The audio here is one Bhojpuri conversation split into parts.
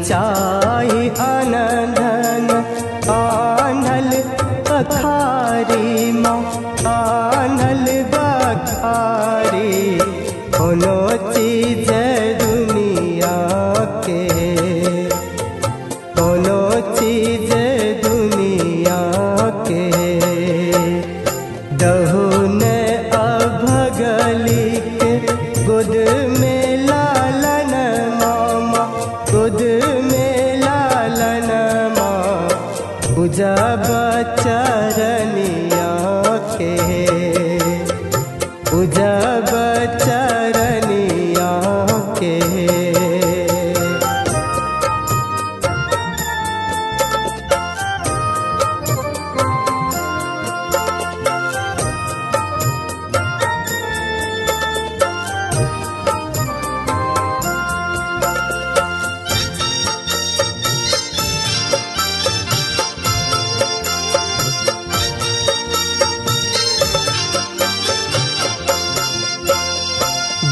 चाहे अनधन आनल बखारी माँ आनल बखारी कोनो चीज दुनिया के कोनो चीज दुनिया के दहुन अभगली के गोद में लालन मामा गोद में लालन माँ पूजब चरनिया के पूजब चरनिया के।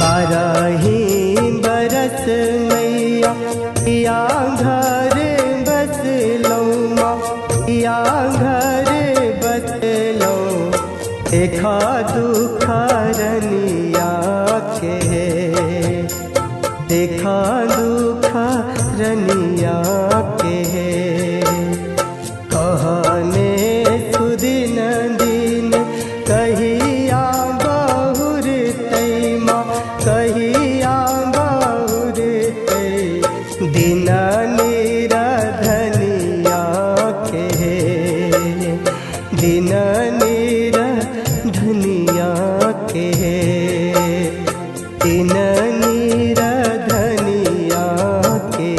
बारही बरस मैया या घर बसलौं माँ या घर बसलौं देखा दुख रनिया के देखा दुख रनिया के कहने सुदिन दिन कहिया बहुर तैमा कहिया बहुर तै दिन निरधनिया के दिन निरधनिया के दिन निरधनिया के।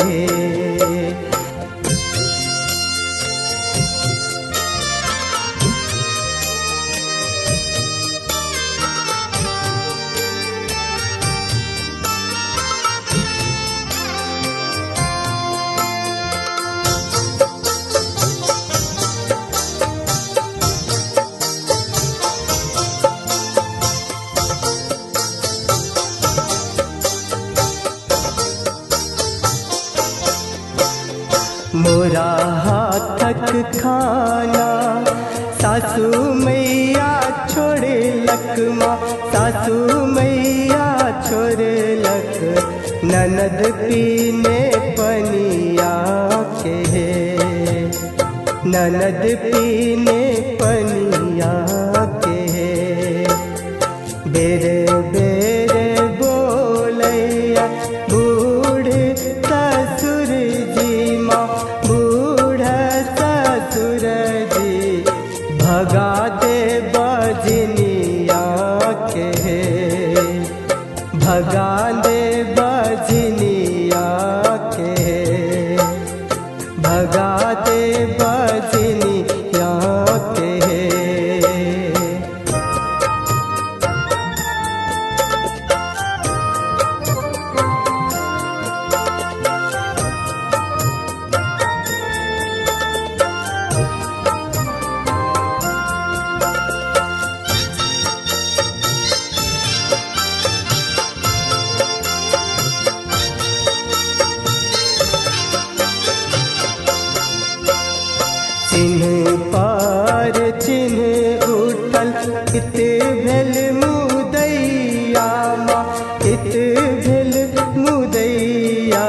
मोरा हाथक खाना सासू मैया छोड़े लक माँ सासू मैया छोड़े लक ननद पीने पनिया के ननद पीने पनिया के बेरे बेरे बोलैया बूढ़ ससुर जी माँ बूढ़ ससुर जी भगा दे बजनिया के भगा दे बजनिया के भगा दे बजनिया के। चिन्ह पार चिन्ह उठल इत भेल मुदैया माँ इत भेल मुदैया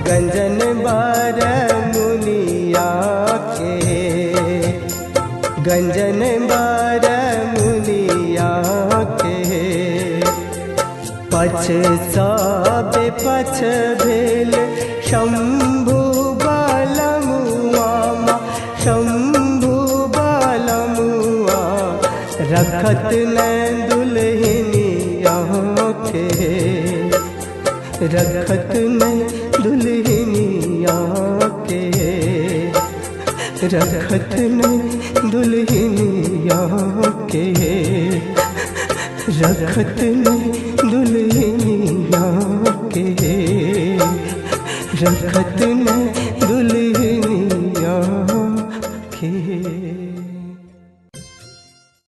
गंजन बार मुनिया के गंजन बार मुनिया के पछ साबे पछ भेल शंभु बालमुआ माँ शंभु बालमुआ रखत न दुल्हनिया के रखत न दुल्हनिया के रखत न दुल्हनिया के रखत न दुल्हनिया के रखत न दुल्हनिया के।